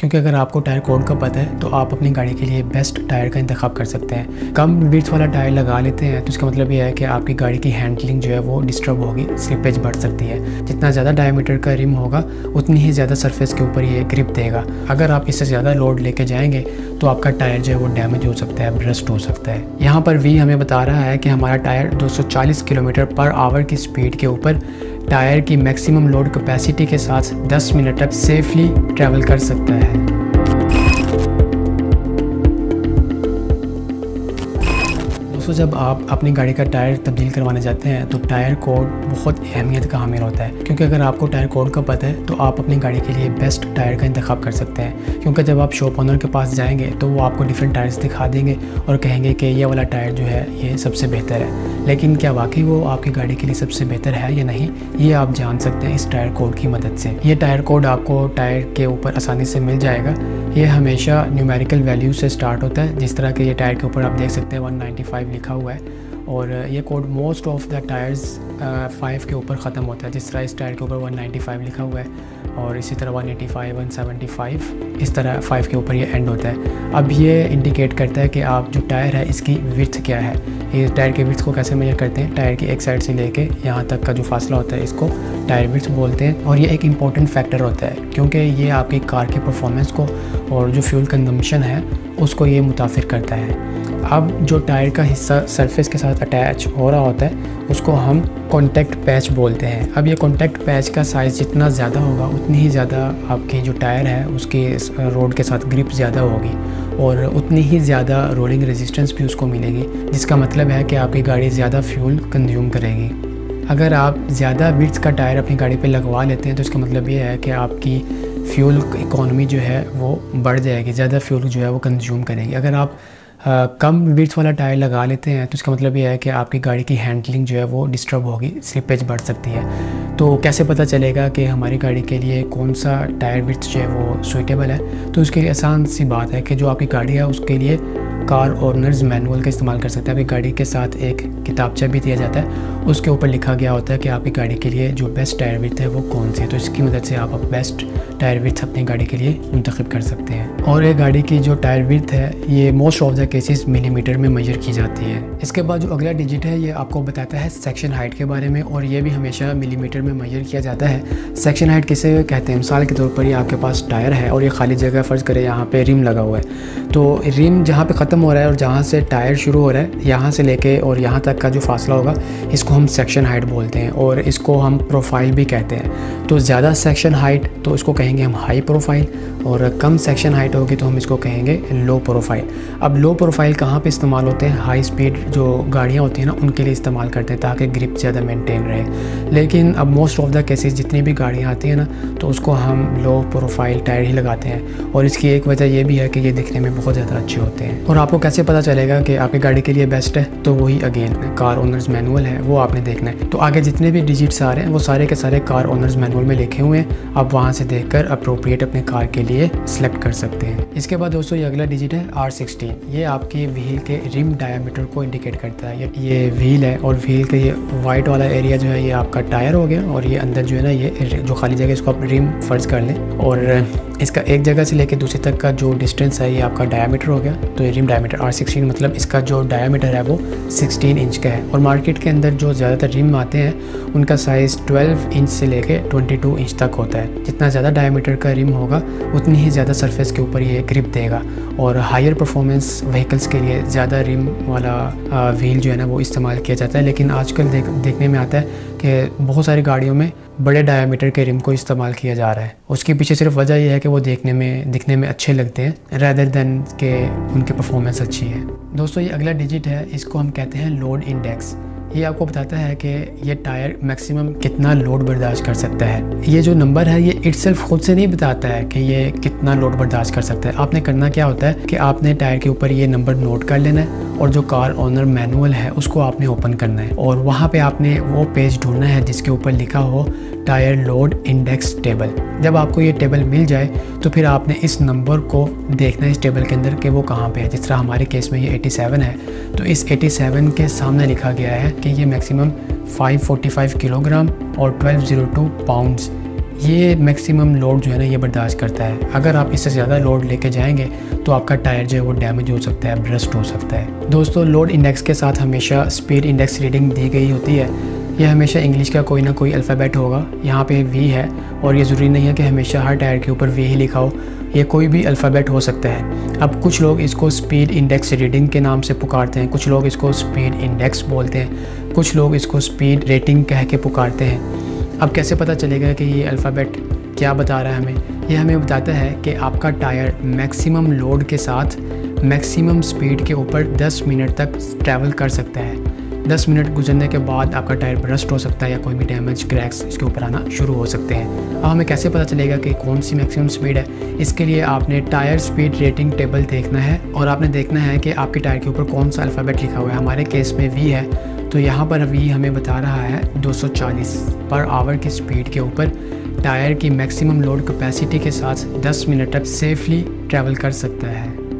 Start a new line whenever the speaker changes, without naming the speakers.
क्योंकि अगर आपको टायर कोड का पता है तो आप अपनी गाड़ी के लिए बेस्ट टायर का इंतखाब कर सकते हैं। कम विड्थ वाला टायर लगा लेते हैं तो इसका मतलब ये है कि आपकी गाड़ी की हैंडलिंग जो है वो डिस्टर्ब होगी, स्लिपेज बढ़ सकती है। जितना ज़्यादा डायमीटर का रिम होगा उतनी ही ज़्यादा सरफेस के ऊपर ये ग्रिप देगा। अगर आप इससे ज़्यादा लोड लेके जाएंगे तो आपका टायर जो है वो डैमेज हो सकता है, ब्रस्ट हो सकता है। यहाँ पर वी हमें बता रहा है कि हमारा टायर 240 किलोमीटर पर आवर की स्पीड के ऊपर टायर की मैक्सिमम लोड कैपेसिटी के साथ 10 मिनट तक सेफली ट्रैवल कर सकता है। दोस्तों, जब आप अपनी गाड़ी का टायर तब्दील करवाने जाते हैं तो टायर कोड बहुत अहमियत का हामिल होता है, क्योंकि अगर आपको टायर कोड का पता है तो आप अपनी गाड़ी के लिए बेस्ट टायर का इंतखाब कर सकते हैं। क्योंकि जब आप शॉप ओनर के पास जाएंगे तो वो आपको डिफरेंट टायर्स दिखा देंगे और कहेंगे कि ये वाला टायर जो है ये सबसे बेहतर है, लेकिन क्या वाकई वो आपकी गाड़ी के लिए सबसे बेहतर है या नहीं, ये आप जान सकते हैं इस टायर कोड की मदद से। ये टायर कोड आपको टायर के ऊपर आसानी से मिल जाएगा। ये हमेशा न्यूमेरिकल वैल्यू से स्टार्ट होता है, जिस तरह के ये टायर के ऊपर आप देख सकते हैं 195 लिखा हुआ है, और ये code most of the tyres 5 के ऊपर ख़त्म होता है। जिस तरह इस टायर के ऊपर 195 लिखा हुआ है और इसी तरह 185, 175 इस तरह 5 के ऊपर ये एंड होता है। अब ये इंडिकेट करता है कि आप जो टायर है इसकी विड्थ क्या है। ये टायर की विड्थ को कैसे मेजर करते हैं, टायर की एक साइड से लेके यहाँ तक का जो फासला होता है इसको टायर विड्थ बोलते हैं। और ये एक इम्पॉर्टेंट फैक्टर होता है क्योंकि ये आपकी कार की परफॉर्मेंस को और जो फ्यूल कंजम्पशन है उसको ये मुतासिर करता है। अब जो टायर का हिस्सा सरफेस के साथ अटैच हो रहा होता है उसको हम कॉन्टैक्ट पैच बोलते हैं। अब ये कॉन्टैक्ट पैच का साइज़ जितना ज़्यादा होगा उतनी ही ज़्यादा आपकी जो टायर है उसकी रोड के साथ ग्रिप ज़्यादा होगी और उतनी ही ज़्यादा रोलिंग रेजिस्टेंस भी उसको मिलेगी, जिसका मतलब है कि आपकी गाड़ी ज़्यादा फ्यूल कंज्यूम करेगी। अगर आप ज़्यादा विड्थ का टायर अपनी गाड़ी पे लगवा लेते हैं तो इसका मतलब ये है कि आपकी फ्यूल इकोनॉमी जो है वो बढ़ जाएगी, ज़्यादा फ्यूल जो है वो कंज्यूम करेगी। अगर आप कम विड्थ वाला टायर लगा लेते हैं तो इसका मतलब ये है कि आपकी गाड़ी की हैंडलिंग जो है वो डिस्टर्ब होगी, स्लिपेज बढ़ सकती है। तो कैसे पता चलेगा कि हमारी गाड़ी के लिए कौन सा टायर विड्थ जो है वो सूटेबल है? तो उसके लिए आसान सी बात है कि जो आपकी गाड़ी है उसके लिए कार ओनर्स मैनुअल का इस्तेमाल कर सकते हैं। आपकी गाड़ी के साथ एक किताबचा भी दिया जाता है, उसके ऊपर लिखा गया होता है कि आपकी गाड़ी के लिए जो बेस्ट टायर विड्थ है वो कौन सी है। तो इसकी मदद से आप बेस्ट टायर विड्थ अपनी गाड़ी के लिए मुंतखब कर सकते हैं। और एक गाड़ी की जो टायर विड्थ है ये most of the cases millimetre में मेजर की जाती है। इसके बाद जो अगला डिजिट है ये आपको बताता है सेक्शन हाइट के बारे में, और ये भी हमेशा मिलीमीटर में मेजर किया जाता है। सेक्शन हाइट किसे कहते हैं? मिसाल के तौर पर ये आपके पास टायर है और ये खाली जगह फ़र्ज़ करें यहाँ पे रिम लगा हुआ है, तो रिम जहाँ पे ख़त्म हो रहा है और जहाँ से टायर शुरू हो रहा है यहाँ से लेके और यहाँ तक का जो फासला होगा इसको हम सेक्शन हाइट बोलते हैं, और इसको हम प्रोफाइल भी कहते हैं। तो ज़्यादा सेक्शन हाइट तो इसको कहेंगे हम हाई प्रोफाइल, और कम सेक्शन हाइट होगी तो हम इसको कहेंगे लो प्रोफाइल। अब लो प्रोफाइल कहाँ पे इस्तेमाल होते हैं? हाई स्पीड जो गाड़ियाँ होती हैं ना उनके लिए इस्तेमाल करते हैं ताकि ग्रिप ज़्यादा मेंटेन रहे। लेकिन अब मोस्ट ऑफ द केसेस जितनी भी गाड़ियाँ आती हैं ना तो उसको हम लो प्रोफाइल टायर ही लगाते हैं, और इसकी एक वजह ये भी है कि ये दिखने में बहुत ज़्यादा अच्छे होते हैं। और आपको कैसे पता चलेगा कि आपकी गाड़ी के लिए बेस्ट है? तो वही अगेन कार ओनर्स मैनुअल है, वो आपने देखना है। तो आगे जितने भी डिजिट्स आ रहे हैं वो सारे के सारे कार ओनर्स मैनुअल में लिखे हुए हैं, आप वहाँ से देखकर अप्रोप्रिएट अपने कार के लिए सेलेक्ट कर सकते हैं। इसके बाद दोस्तों ये अगला डिजिट है R16। ये आपकी व्हील के रिम डायामीटर को इंडिकेट करता है। ये व्हील है और व्हील का ये वाइट वाला एरिया जो है ये आपका टायर हो गया, और ये अंदर जो है ना ये जो खाली जगह इसको आप रिम फर्ज कर लें, और इसका एक जगह से लेकर दूसरी तक का जो डिस्टेंस है ये आपका डायामीटर हो गया। तो ये रिम डायामीटर R16 मतलब इसका जो डायामीटर है वो 16 इंच का है। और मार्केट के अंदर जो ज़्यादातर रिम आते हैं उनका साइज़ 12 इंच से लेके 22 इंच तक होता है। जितना ज़्यादा डायामीटर का रिम होगा उतनी ही ज़्यादा सरफेस के ऊपर ये ग्रिप देगा, और हायर परफॉर्मेंस व्हीकल्स के लिए ज़्यादा रिम वाला व्हील जो है ना वो इस्तेमाल किया जाता है। लेकिन आजकल देखने में आता है कि बहुत सारी गाड़ियों में बड़े डायामीटर के रिम को इस्तेमाल किया जा रहा है। उसके पीछे सिर्फ वजह यह है कि वो दिखने में अच्छे लगते हैं रैदर देन के उनकी परफॉर्मेंस अच्छी है। दोस्तों ये अगला डिजिट है, इसको हम कहते हैं लोड इंडेक्स। ये आपको बताता है कि ये टायर मैक्सिमम कितना लोड बर्दाश्त कर सकता है। ये जो नंबर है ये इटसेल्फ खुद से नहीं बताता है कि ये कितना लोड बर्दाश्त कर सकता है। आपने करना क्या होता है कि आपने टायर के ऊपर ये नंबर नोट कर लेना है, और जो कार ओनर मैनुअल है उसको आपने ओपन करना है, और वहाँ पे आपने वो पेज ढूंढना है जिसके ऊपर लिखा हो टायर लोड इंडेक्स टेबल। जब आपको ये टेबल मिल जाए तो फिर आपने इस नंबर को देखना है इस टेबल के अंदर कि वो कहाँ पे है। जिस तरह हमारे केस में ये 87 है, तो इस 87 के सामने लिखा गया है कि ये मैक्सिमम 545 किलोग्राम और 1202 पाउंड्स ये मैक्सिमम लोड जो है ना ये बर्दाश्त करता है। अगर आप इससे ज़्यादा लोड लेके जाएंगे तो आपका टायर जो है वो डैमेज हो सकता है, ब्रस्ट हो सकता है। दोस्तों, लोड इंडेक्स के साथ हमेशा स्पीड इंडेक्स रीडिंग दी गई होती है। यह हमेशा इंग्लिश का कोई ना कोई अल्फ़ाबेट होगा। यहाँ पे वी है और ये ज़रूरी नहीं है कि हमेशा हर टायर के ऊपर वी ही लिखा हो, ये कोई भी अल्फ़ाबेट हो सकता है। अब कुछ लोग इसको स्पीड इंडेक्स रीडिंग के नाम से पुकारते हैं, कुछ लोग इसको स्पीड इंडेक्स बोलते हैं, कुछ लोग इसको स्पीड रेटिंग कह के पुकारते हैं। अब कैसे पता चलेगा कि ये अल्फ़ाबेट क्या बता रहा है हमें? ये हमें बताता है कि आपका टायर मैक्सिमम लोड के साथ मैक्सिमम स्पीड के ऊपर 10 मिनट तक ट्रैवल कर सकता है। 10 मिनट गुजरने के बाद आपका टायर ब्रस्ट हो सकता है या कोई भी डैमेज क्रैक्स इसके ऊपर आना शुरू हो सकते हैं। अब हमें कैसे पता चलेगा कि कौन सी मैक्सिमम स्पीड है? इसके लिए आपने टायर स्पीड रेटिंग टेबल देखना है और आपने देखना है कि आपके टायर के ऊपर कौन सा अल्फ़ाबेट लिखा हुआ है। हमारे केस में वी है, तो यहाँ पर वी हमें बता रहा है 240 पर आवर की स्पीड के ऊपर टायर की मैक्सिमम लोड कैपेसिटी के साथ 10 मिनट तक सेफली ट्रैवल कर सकता है।